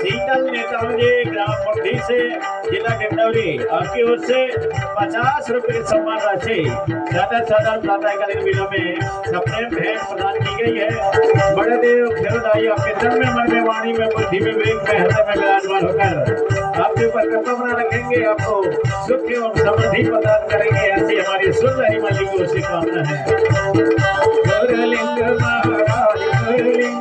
शीतल नेताओं जी ग्राम मुट्ठी से जिला डिंडौरी आपकी ओर से 50 रुपए की सम्मान राशि सदर प्रातःकालीन मेलों में सप्रेम भेंट प्रदान की गई है। बड़े देव खेलदाई आपके तन में मन में वाणी में बुद्धि में विवेक में हृदय में विराजमान होकर आपके ऊपर कृपा बना रखेंगे, आपको सुख एवं समृद्धि प्रदान करेंगे। ऐसी हमारी सुंदर हिमालय की ओर से कामना है। गौरलिंग महाराज गौरलिंग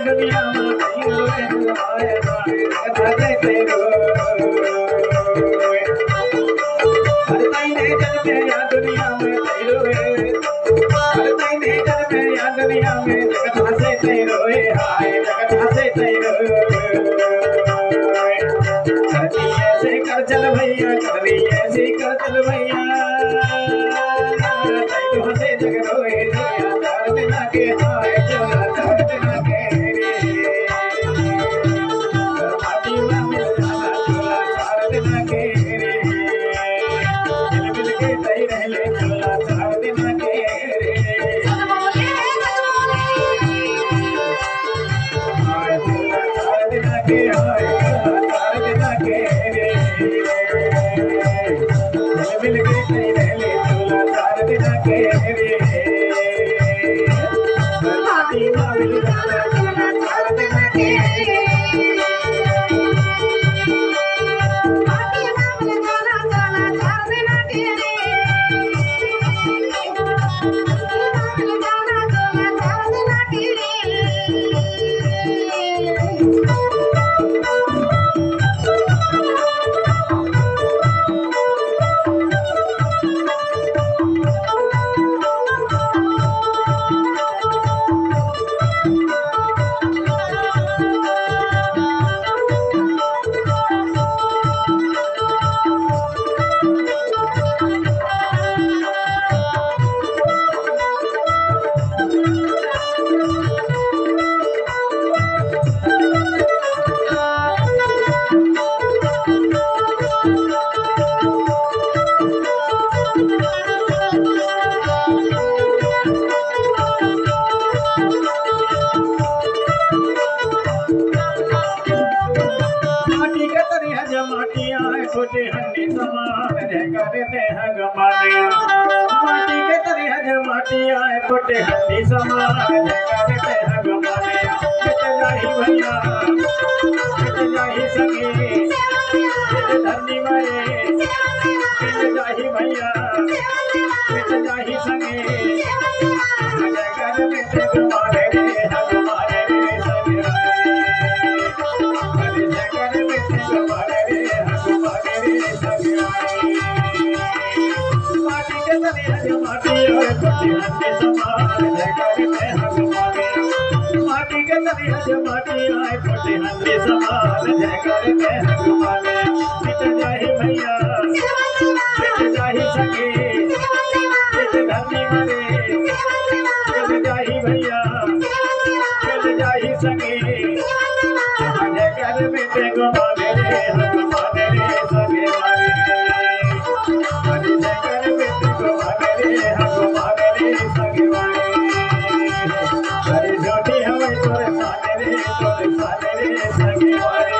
दुनिया में तेरो आए तारे तेरो हर महीने जन्म या दुनिया में तेरो हर महीने जन्म या दुनिया में जगत हंसे तेरो हाय जगत हंसे तेरो करनी ऐसे कर चल भैया करनी ऐसे कर चल भैया तेरो हंसे जग रोए जोया चार दिन के हाय जोया चार दिन के माटी में मिल जाना जोया चार दिन के मिल के तई रहले जोया चार दिन के हाय जोया चार दिन के हाय चार दिन के मिल के तई रहले जोया चार दिन के माटी में मिल जाना जोया चार दिन के छोटे हंडी समान जय करते हैं गमाने माटी के तरह जमाटी आए छोटे हंडी समान जय करते हैं गमाने बिट जाही भैया बिट जाही सगे बिट धरनी मारे बिट जाही भैया बिट जाही सगे जय करते गमाने रे हमारे रे सगे जय करते गमाने रे माटी के तले जमाटी और छोटे हंडी समान जय करते हैं गमाने माटी के तले जमाटी आए छोटे हंडी समान जय करते हैं गमाने बिट जाही भैया बिट जाही सगे बिट धरनी मरे बिट जाही भैया बिट जाही सगे जय कर बेटे गमाने रे गमाने रे सगे मारे जय कर बेटे गमाने रे गमाने रे सगे मारे अरे जोटी हमें तोरे साने रे सगे मारे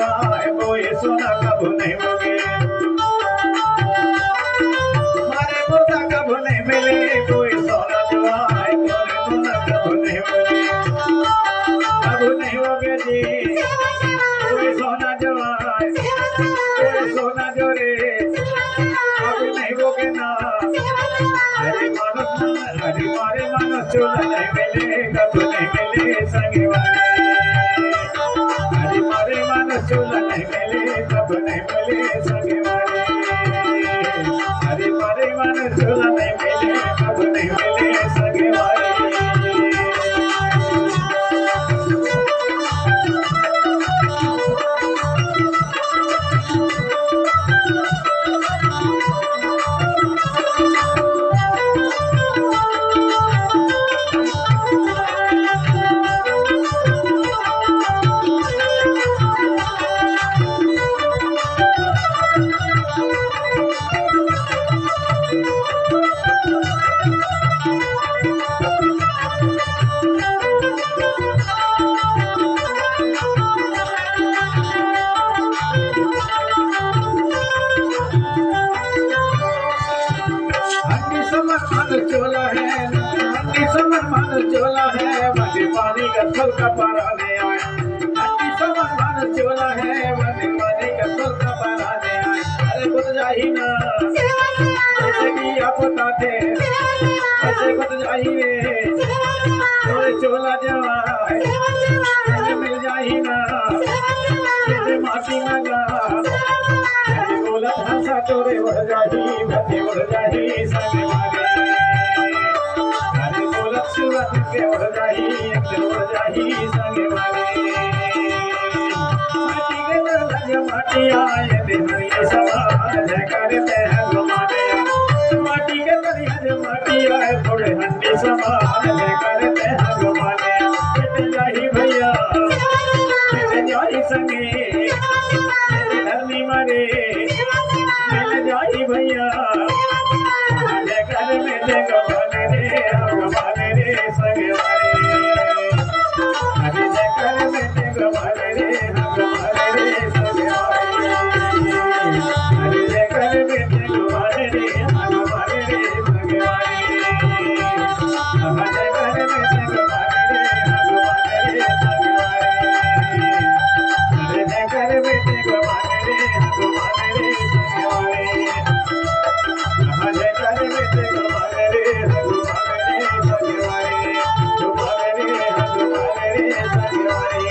सोना कब नहीं होगे मारे पोता कब नहीं मिले कोई सोना जवाए कोई सोना कब नहीं मिले कब नहीं होगे जी कोई सोना जवाए कोई सोना जोरे कब नहीं होगे ना हरे मारे मानस चोला नहीं मिले कब नहीं मिले संगे वाले हरे मारे मानस चोला हड्डी समर मन चोला है, हड्डी समर मन चोला है, मजे पानी का सुल का पराने आए। हड्डी समर मन चोला है, मजे पानी का सुल का पराने आए। अरे खुद जाही ना जैसे कि आप बताते, ऐसे खुद जाही रे तोरे चोला जवाए, जैसे मिल जाही ना जैसे माटी मंगा। अरे बोला भाषा तोरे बढ़ जाही, भते बढ़ जाही संग मारे। अरे बोला सूरत के बढ़ जाही, एक दिन बढ़ जाही संग मारे। माटी के लग माटी आए बिहारी सवाल करते हैं घुमाने। माटी के लग माटी आए थोड़े हंडी सवाल करते हैं घुमाने। मिल जाही भैया मिल जाही संगे धरनी मारे, मिल जाही भैया घर में देख घुमाने रे घुमाने रे संग मारे। अरे घर में देख घुमाने रे घुमाने रे संग मारे। अरे घर में देख घुमाने रे घुमाने रे संग मारे। अरे घर में देख घुमाने रे घुमाने रे संग मारे। अरे घर में देख घुमाने रे घुमाने रे संग मारे। अरे घर में देख घुमाने रे घुमाने रे संग मारे। घुमाने रे घुमाने रे संग मारे।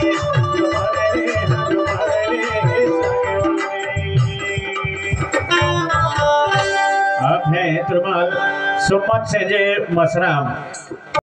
घुमाने रे घुमाने रे संग मारे। अब है त्रिमाल सुमन से जे मसराम।